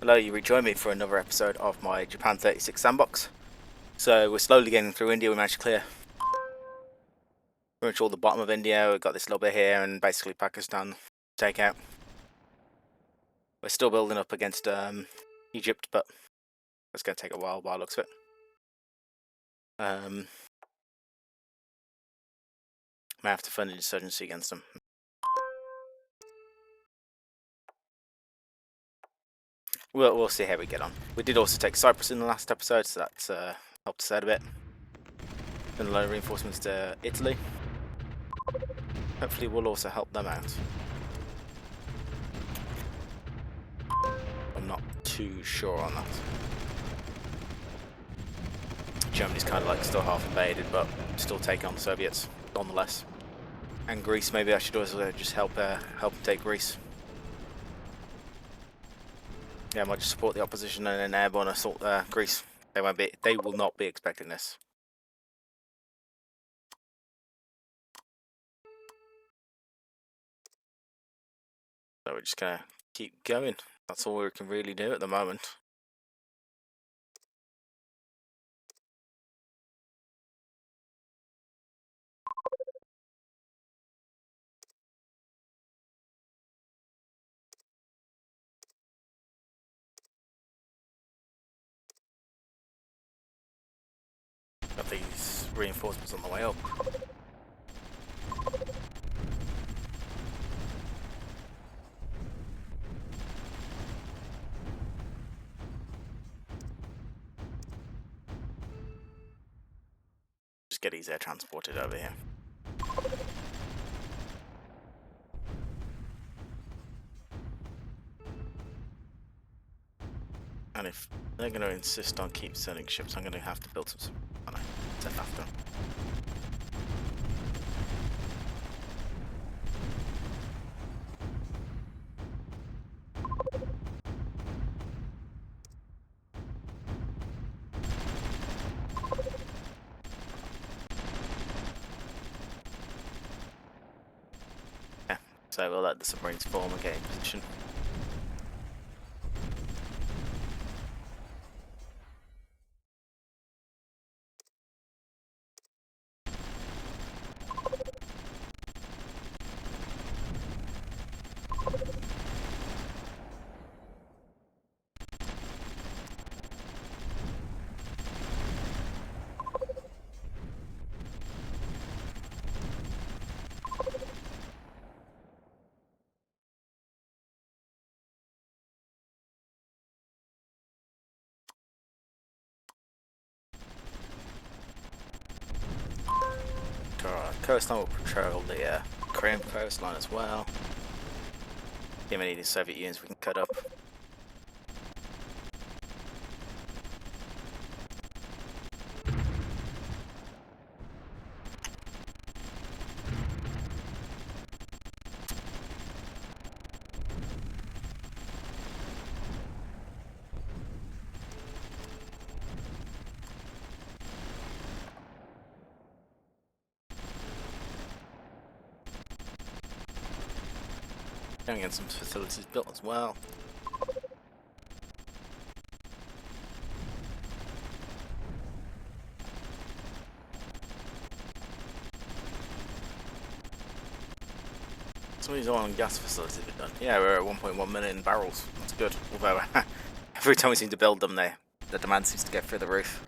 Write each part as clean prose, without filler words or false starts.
Hello, you rejoin me for another episode of my Japan 36 Sandbox. So we're slowly getting through India. We managed to clear pretty much all the bottom of India. We've got this little bit here and basically Pakistan to take out. We're still building up against Egypt, but it's going to take a while by the looks of it. May have to fund an insurgency against them. We'll see how we get on. We did also take Cyprus in the last episode, so that's helped us out a bit. And a lot of reinforcements to Italy. Hopefully we'll also help them out. I'm not too sure on that. Germany's kind of like still half invaded, but still taking on the Soviets nonetheless. And Greece, maybe I should also just help them take Greece. Yeah, I might just support the opposition and then airborne assault Greece. They will not be expecting this. So we're just gonna keep going. That's all we can really do at the moment. Got these reinforcements on the way up. Just get these air transported over here. And if they're going to insist on keep sending ships, I'm going to have to build some. Oh no, send after. Yeah, so we'll let the submarines form and get in position. Coastline will patrol the Korean coastline as well. Give any of these Soviet units we can cut up. Going to get some facilities built as well. Some of these oil and gas facilities have been done. Yeah, we're at 1.1 million barrels. That's good. Although every time we seem to build them, the demand seems to get through the roof.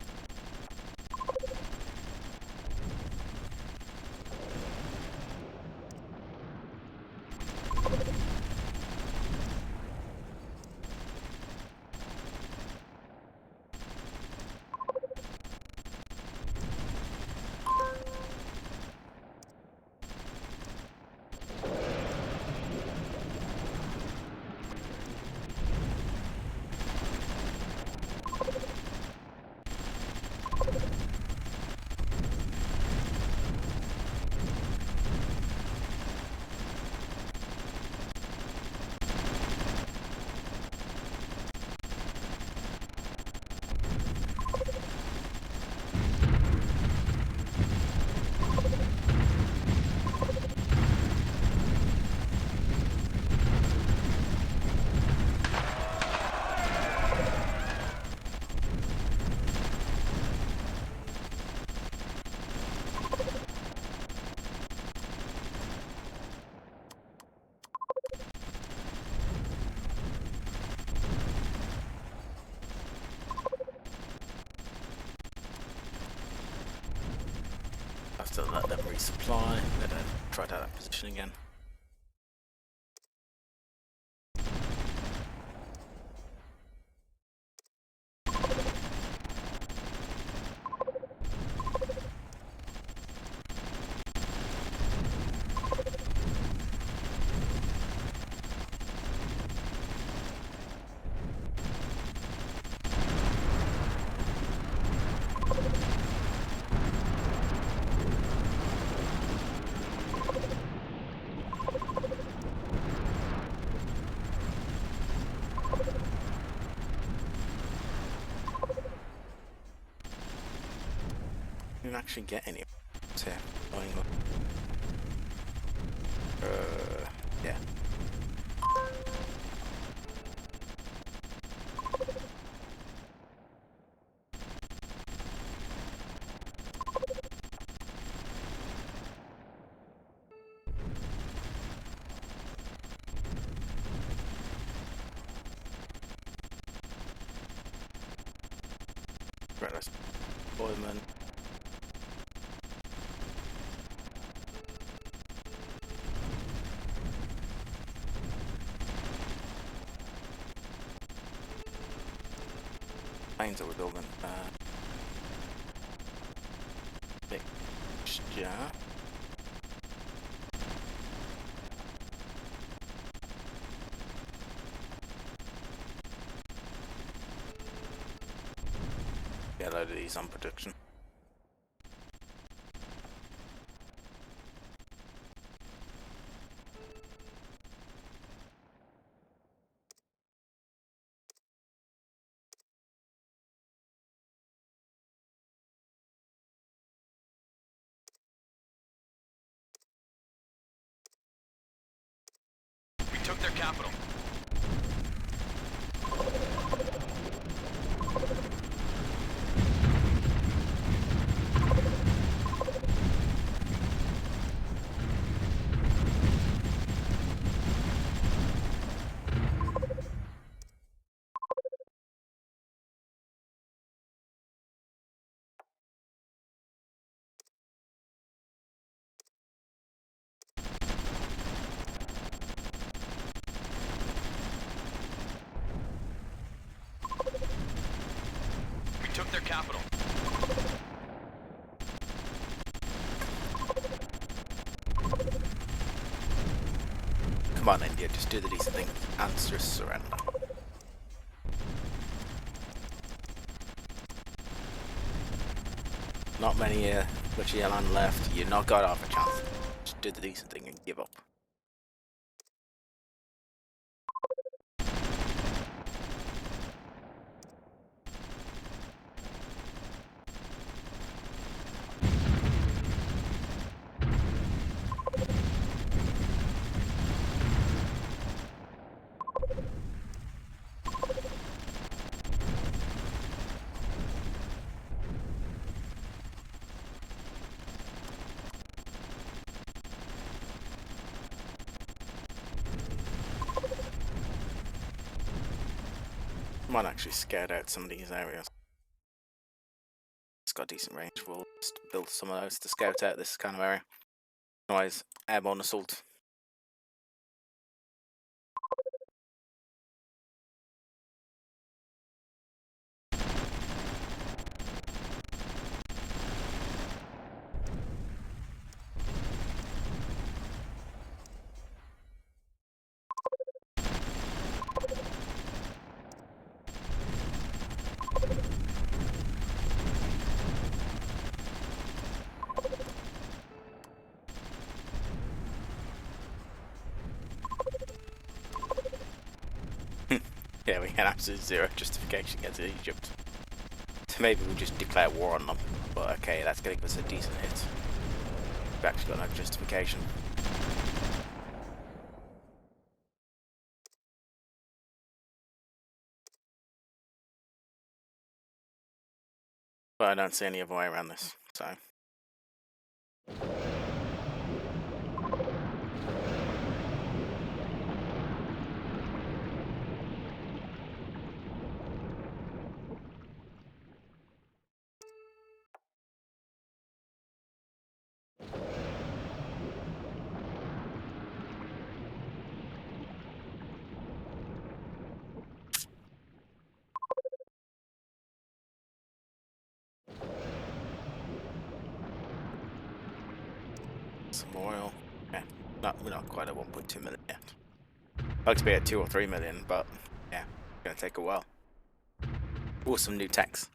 So let them resupply. Better try that position again. You can actually get any here. Yeah. Right, let's deployment. Planes that we're building. Mixture. Get a load of these on production. We took their capital. We took their capital. Come on, India, just do the decent thing and just surrender. Not many much land left. You've not got half a chance. Just do the decent thing and give up. Might actually scared out some of these areas. It's got decent range. We'll just build some of those to scout out this kind of area. Otherwise, airborne assault. Yeah, we had absolute zero justification against Egypt. So maybe we just declare war on them. But okay, that's going to give us a decent hit. We've actually got no justification. But I don't see any other way around this, so. some more oil. Yeah, we're not quite at 1.2 million yet. I'd like to be at 2 or 3 million, but yeah, it's gonna take a while. Some new techs.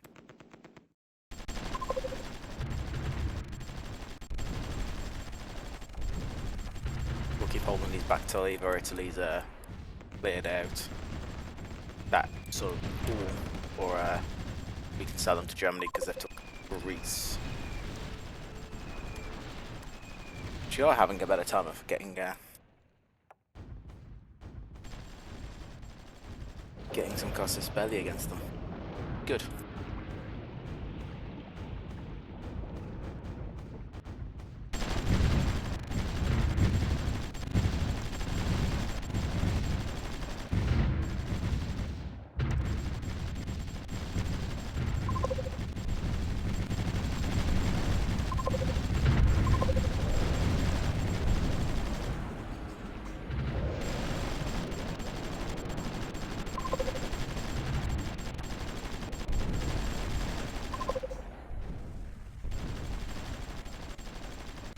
We'll keep holding these back till either Italy's cleared out that sort of pool, or we can sell them to Germany because they've took Greece. Which you're having a better time of getting some casus belli against them. Good.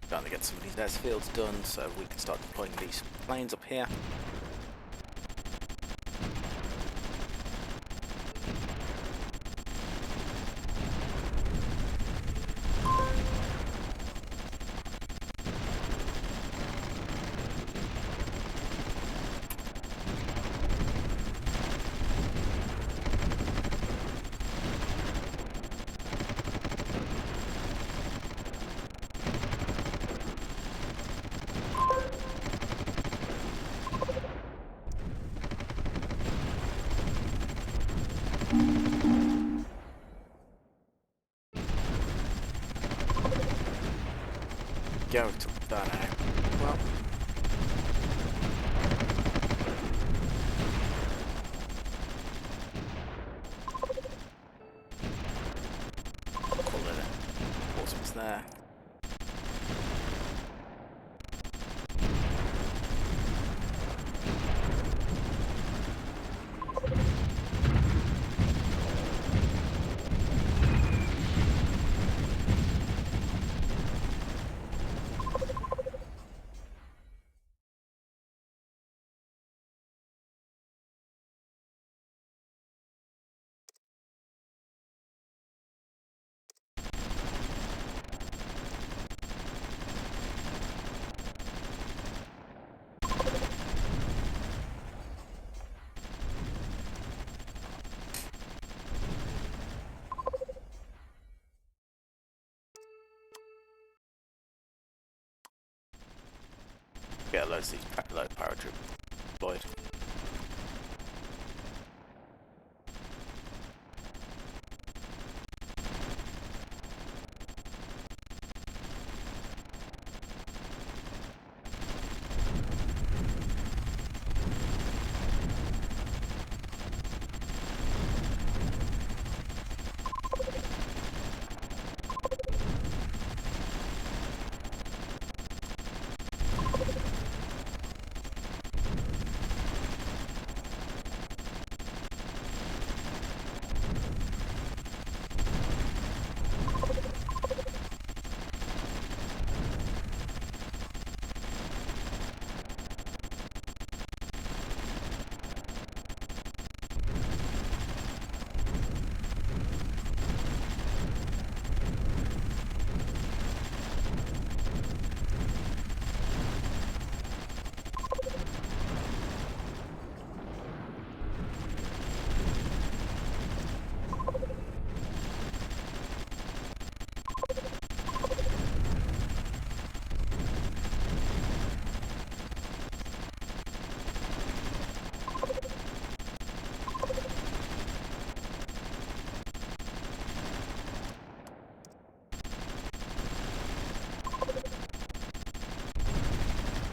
Trying to get some of these airfields done so we can start deploying these planes up here. Go to that out. Well, call it a Portsmouth's there. Get loads of these low paratroop deployed.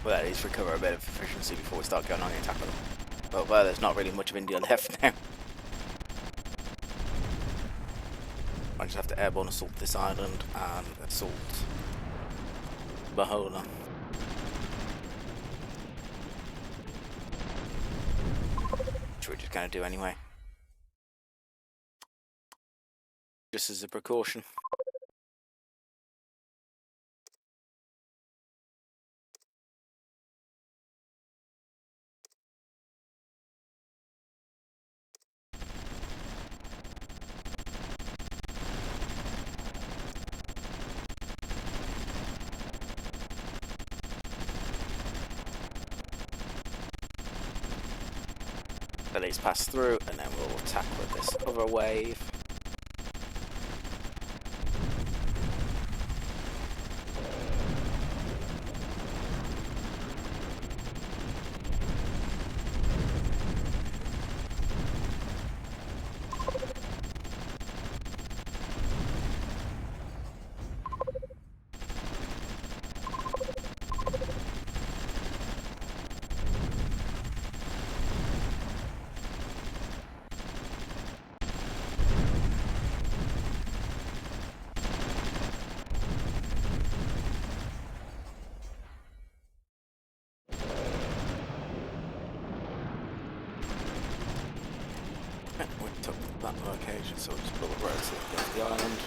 We'll at least recover a bit of efficiency before we start going on the attack with them. Well, there's not really much of India left now. I just have to airborne assault this island and assault Bahola. Which we're just going to do anyway. Just as a precaution. Let these pass through, and then we'll attack with this other wave. We took that location, so we'll just build a road so we can get to the island.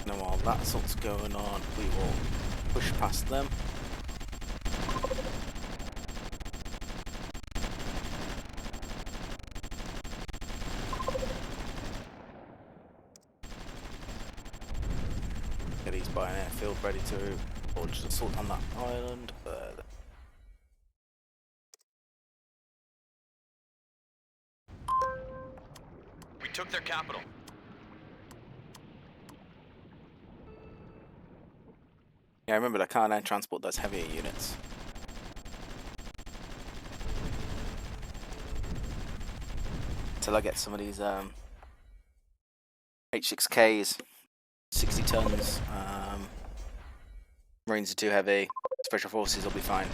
Now while that's what's going on, we will push past them. Get these by an airfield ready to launch an assault on that island. We took their capital. Yeah, remember that car land transport does heavier units. Till I get some of these H6Ks, 60 tons. Marines are too heavy. Special forces will be fine.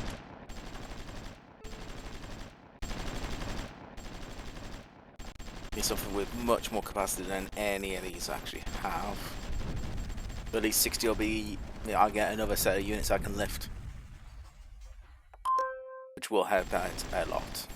Need something with much more capacity than any of these actually have. But at least 60 will be. Yeah, I'll get another set of units I can lift, which will help out a lot.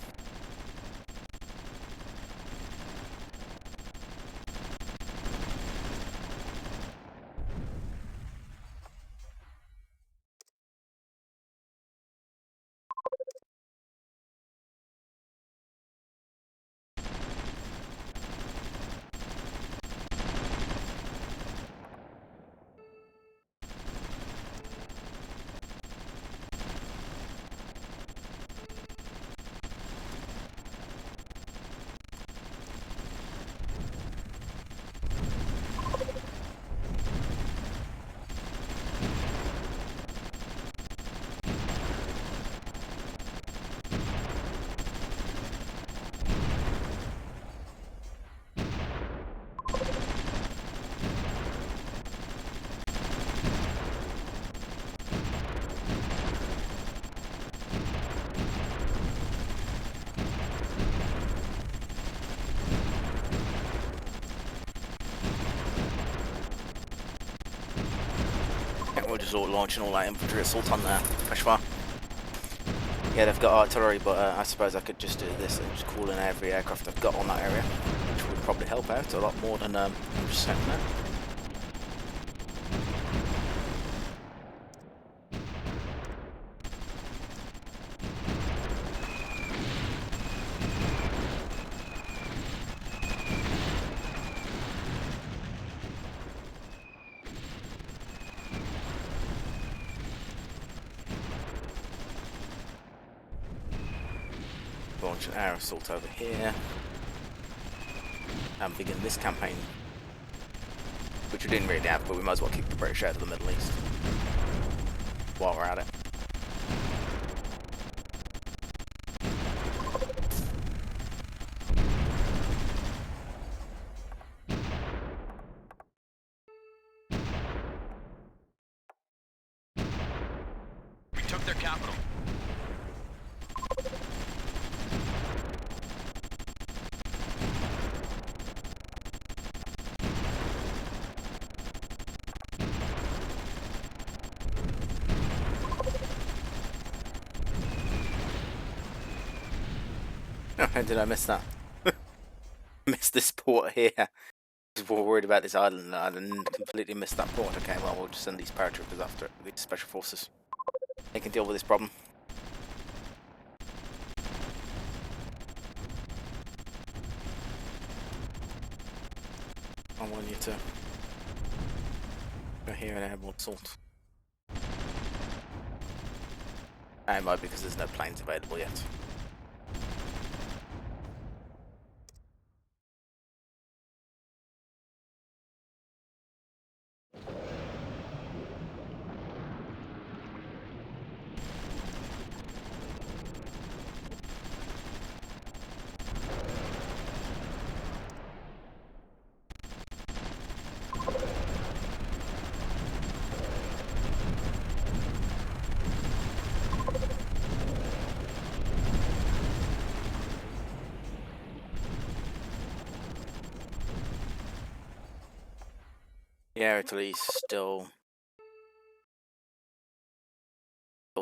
We're just all launching all that infantry assault on there. Fresh fire. Yeah, they've got artillery, but I suppose I could just do this and just call in every aircraft I've got on that area, which would probably help out a lot more than just sending it. Launch an air assault over here and begin this campaign, which we didn't really have, but we might as well keep the British out of the Middle East while we're at it. We took their capital. How did I miss that? Missed this port here. We're worried about this island and completely missed that port. Okay, well, we'll just send these paratroopers after it, these special forces. They can deal with this problem. I want you to go here and airborne assault. It might be because there's no planes available yet. Yeah, Italy's still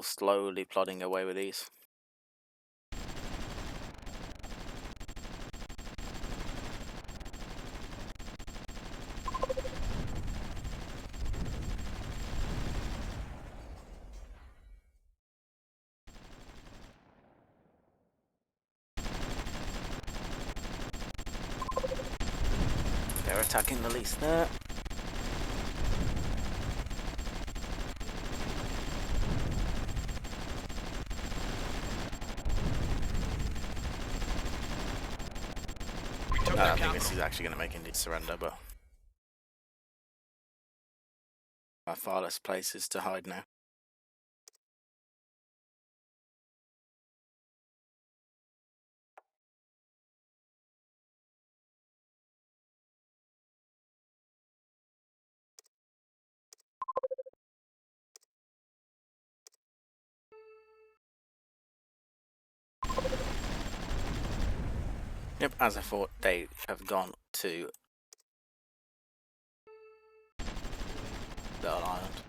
slowly plodding away with these. They're attacking the least there. We took I their don't think capital. this is actually going to make India surrender, but far less places to hide now. Yep, as I thought, they have gone to the island.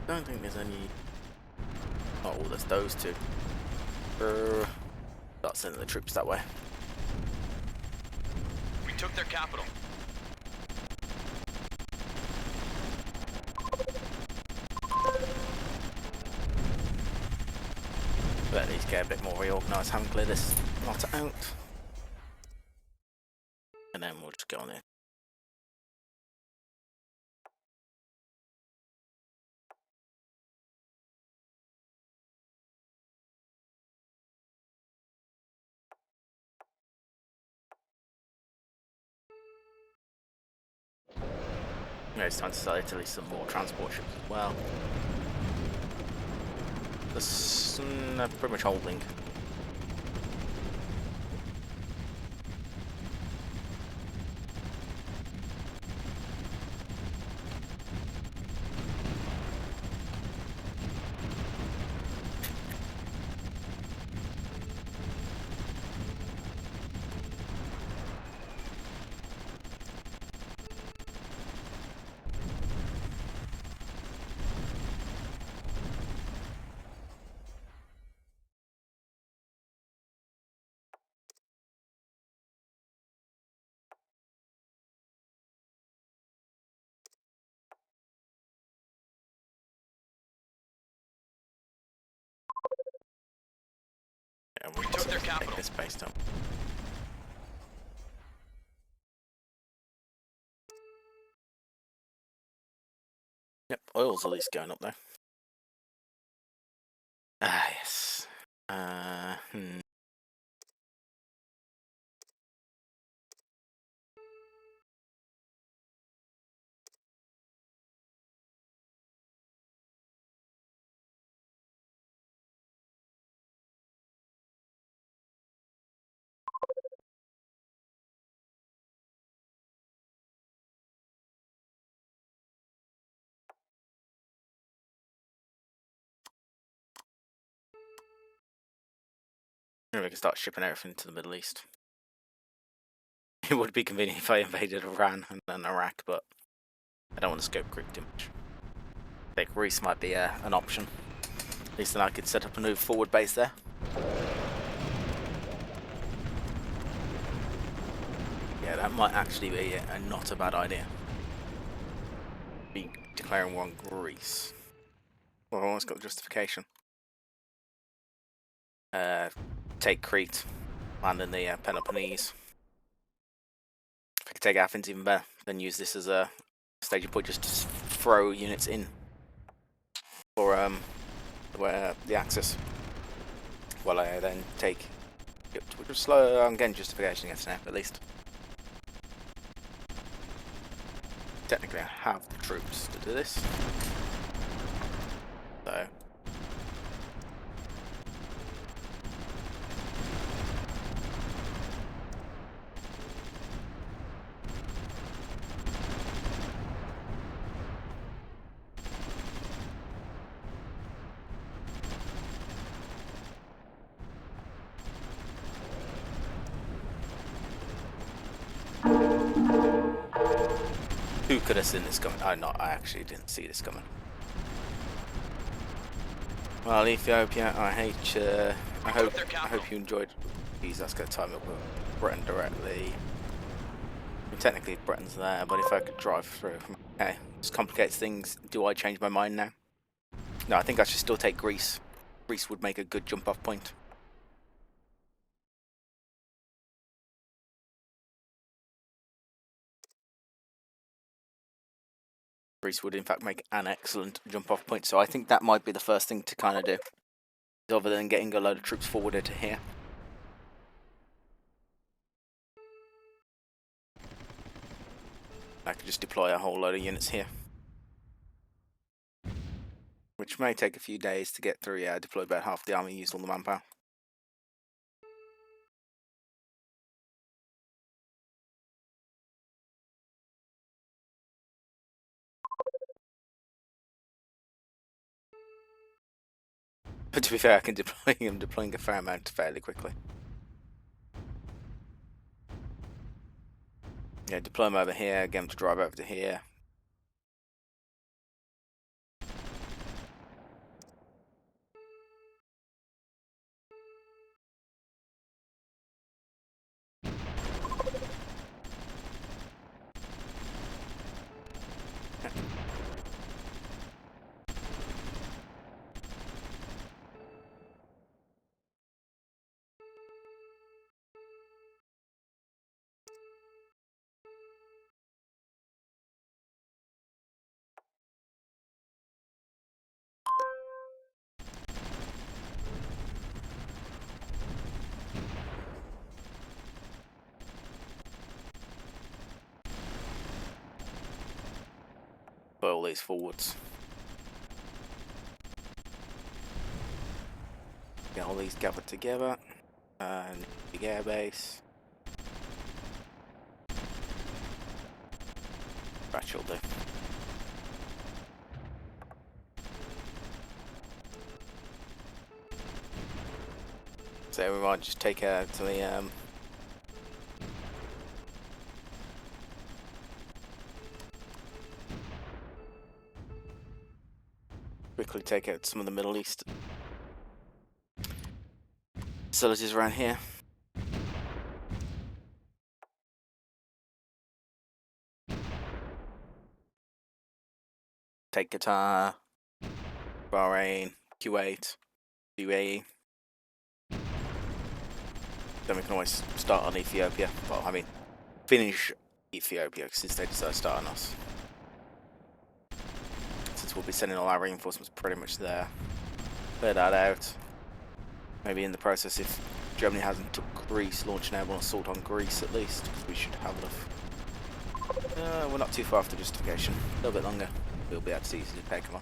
Don't think there's any. Oh, there's those two. Start sending the troops that way. We took their capital. But at least get a bit more reorganised. Haven't cleared this lot out. And then we'll just go on in. Yeah, it's time to start Italy some more transport ships as well. They're pretty much holding. Yeah, we took their take capital. this base down. Yep, oil's at least going up there. Ah, yes. Maybe we can start shipping everything to the Middle East. It would be convenient if I invaded Iran and then Iraq, but I don't want to scope creep too much. I think Greece might be an option. At least then I could set up a new forward base there. Yeah, that might actually be not a bad idea. Be declaring war on Greece. Well, I've almost got the justification. Take Crete, land in the Peloponnese. If I could take Athens, even better. Then use this as a staging point just to throw units in for the Axis. While I then take Egypt, which was slow. I'm getting justification against now, at least. Technically, I have the troops to do this. So. Who could have seen this coming? I actually didn't see this coming. Well, Ethiopia, I hope you enjoyed these. That's going to time up with Britain directly. And technically, Britain's there, but if I could drive through, okay, this complicates things. Do I change my mind now? No, I think I should still take Greece. Greece would make a good jump-off point. Greece would in fact make an excellent jump-off point, so I think that might be the first thing to kind of do, other than getting a load of troops forwarded to here. I could just deploy a whole load of units here, which may take a few days to get through. Yeah, I deployed about half the army, used all the manpower. But to be fair, I can deploying a fair amount fairly quickly. Yeah, deploy them over here, get them to drive over to here. Put all these forwards. Get all these gathered together. And big air base. That should do. So we might just take her to the quickly take out some of the Middle East facilities around here. Take Qatar, Bahrain, Kuwait, UAE. Then we can always start on Ethiopia. Well, I mean, finish Ethiopia since they decided to start on us. Since we'll be sending all our reinforcements pretty much there. Clear that out. Maybe in the process, if Germany hasn't took Greece, launch an airborne assault on Greece at least, because we should have enough. We're not too far after justification. A little bit longer. We'll be able to easily peg them on.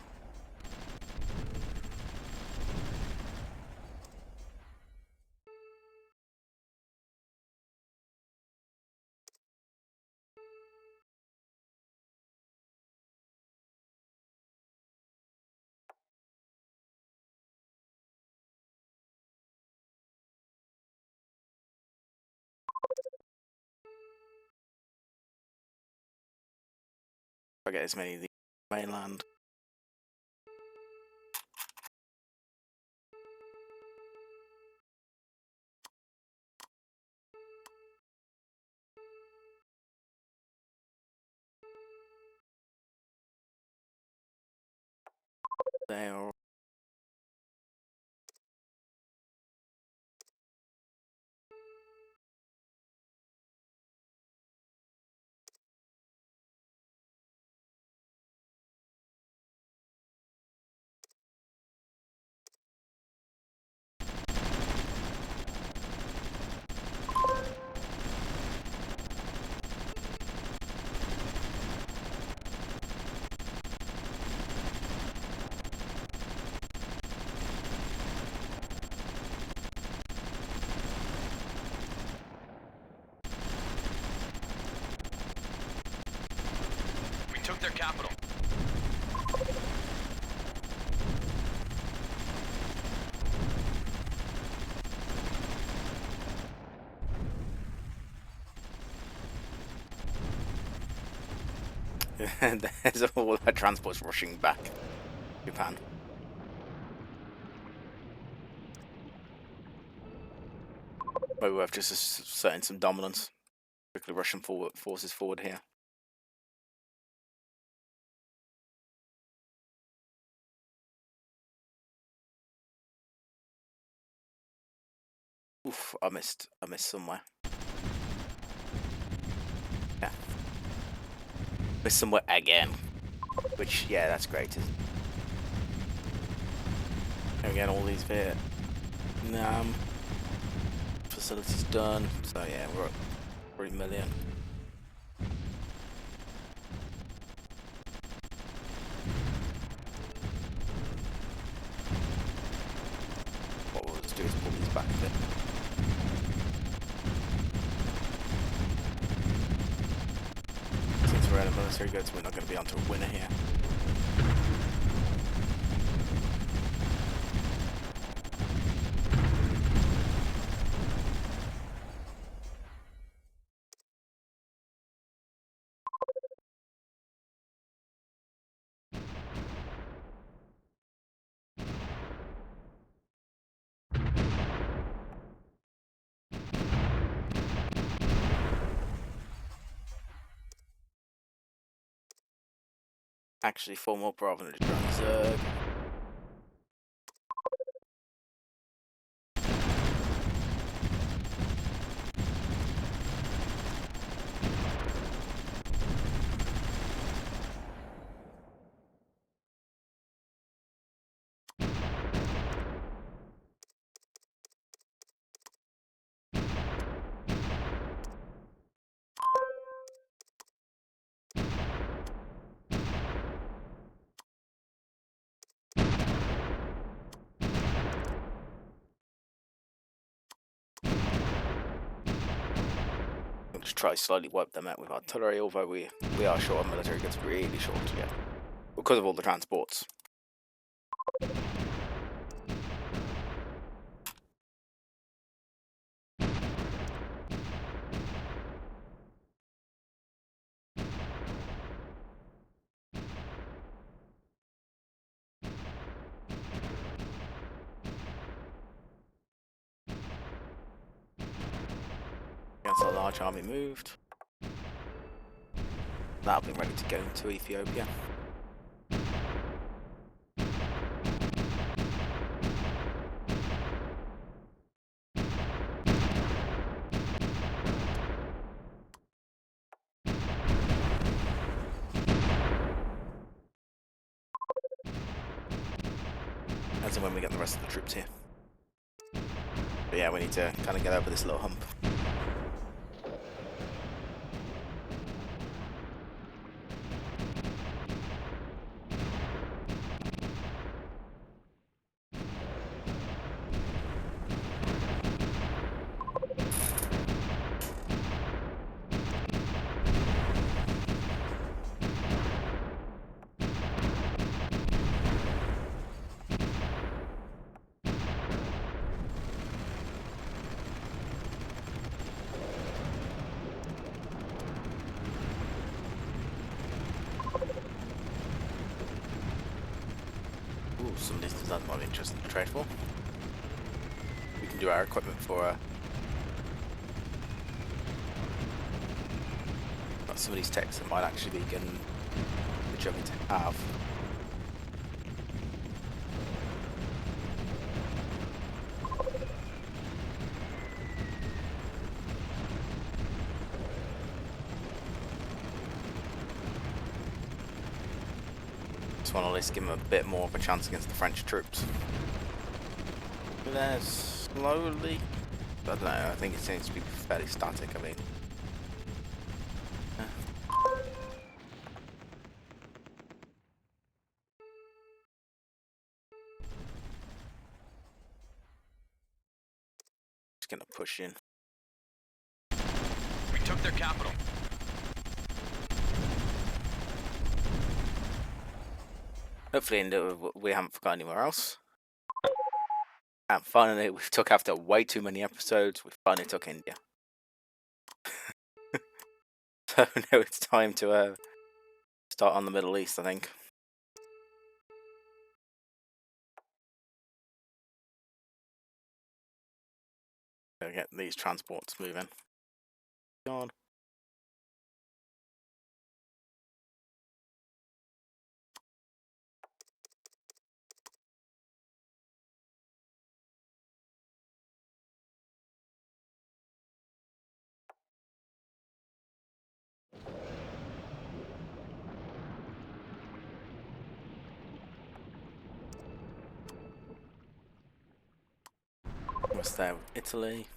I get as many of the mainland. They are. We took their capital. And there's all our transports rushing back. Japan. Maybe we have just asserting some dominance. Quickly Russian forces forward here. Oof, I missed somewhere. Yeah. Missed somewhere again. Which, yeah, that's great. And again, all these Vietnam facilities done. So yeah, we're at 3 million. What we'll just do is pull these back a bit. Since we're at a military goods, we're not going to be onto a winner here. Actually, 4 more rather than just Zerg. We'll just try slowly wipe them out with artillery, although we are short on military goods, really short, yeah. Because of all the transports. Against our large army moved. That'll be ready to go into Ethiopia. As and when we get the rest of the troops here. But yeah, we need to kind of get over this little hump. trade for. We can do our equipment for got some of these techs that might actually be getting the job to have. Just want to at least give them a bit more of a chance against the French troops. They're slowly, I don't know, I think it seems to be fairly static. I mean, just gonna push in. We took their capital. Hopefully we haven't forgotten anywhere else. And finally, we took, after way too many episodes, we finally took India. So now it's time to start on the Middle East, I think. Gotta get these transports moving. God. What's there? Italy.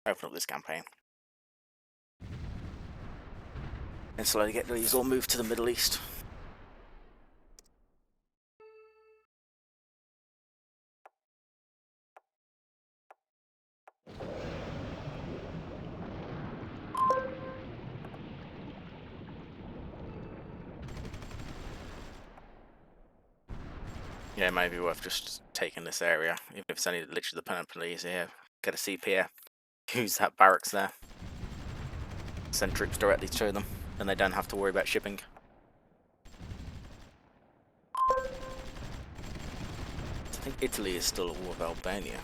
Open up this campaign. And slowly get these all moved to the Middle East. Yeah, maybe worth just taking this area, even if it's only literally the Peloponnese here. Get a CP here. Use that barracks there. Send troops directly to them, and they don't have to worry about shipping. I think Italy is still at war with Albania.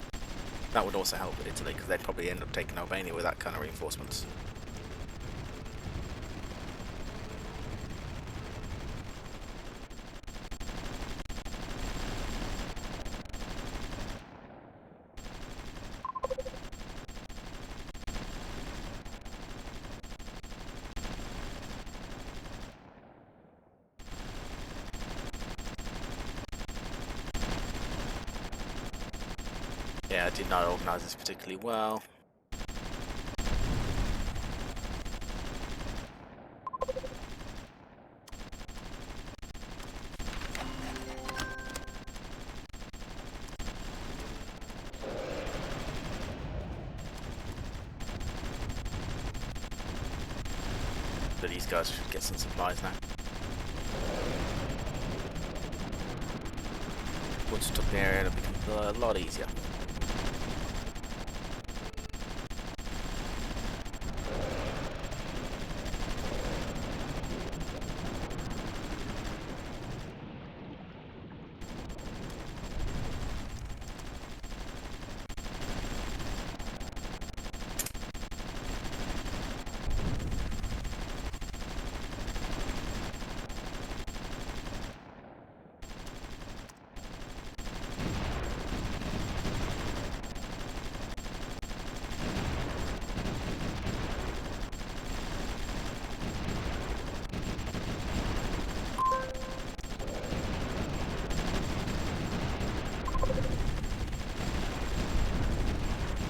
That would also help with Italy, because they'd probably end up taking Albania with that kind of reinforcements. Yeah, I did not organise this particularly well. But these guys should get some supplies now. Once we took the area, it'll become a lot easier.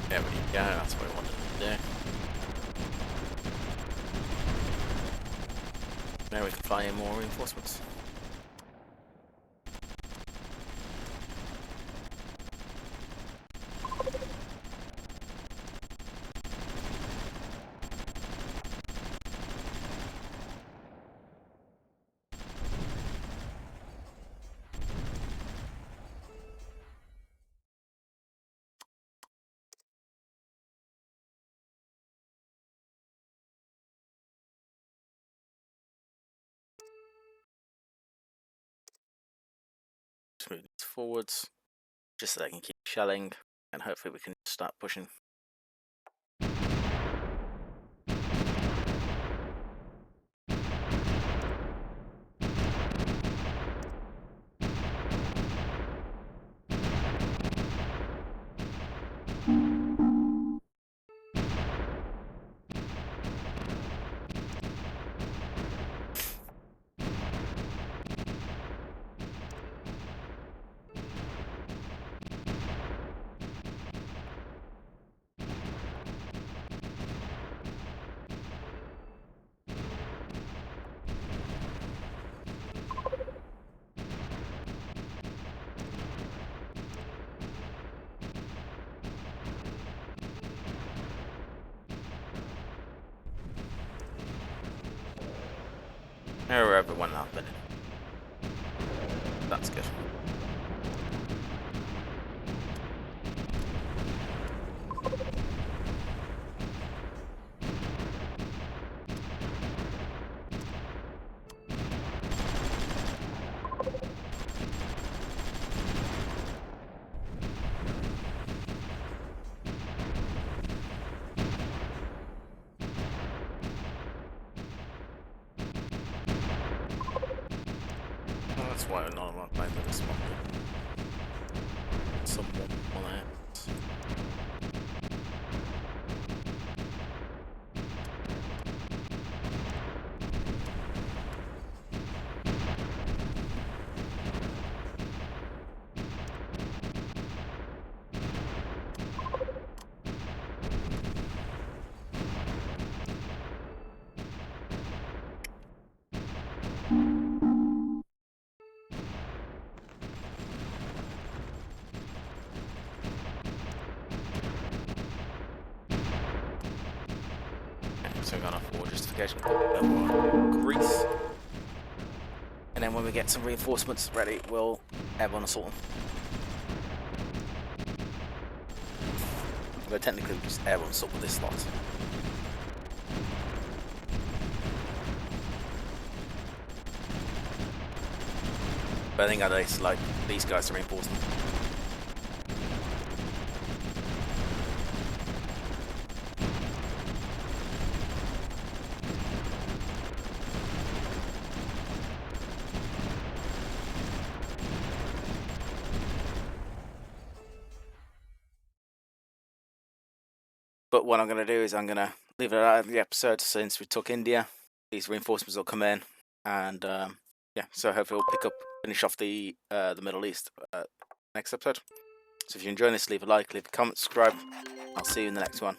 There we go, that's what I wanted to do. Now we can fly in more reinforcements. to move these forwards, just so they can keep shelling, and hopefully we can start pushing. Now we're over 1.5 minute. That's good. Well, that's why I'm not playing with this one. Somewhat on it. So we've got our forward justification, grease, and then when we get some reinforcements ready, we'll airborne assault them. But technically, we just airborne assault with this slot. But I think I'd like these guys to reinforce them. But what I'm going to do is I'm going to leave it out of the episode since we took India. These reinforcements will come in, and yeah, so hopefully we'll finish off the Middle East next episode. So if you're enjoying this, leave a like, leave a comment, subscribe. I'll see you in the next one.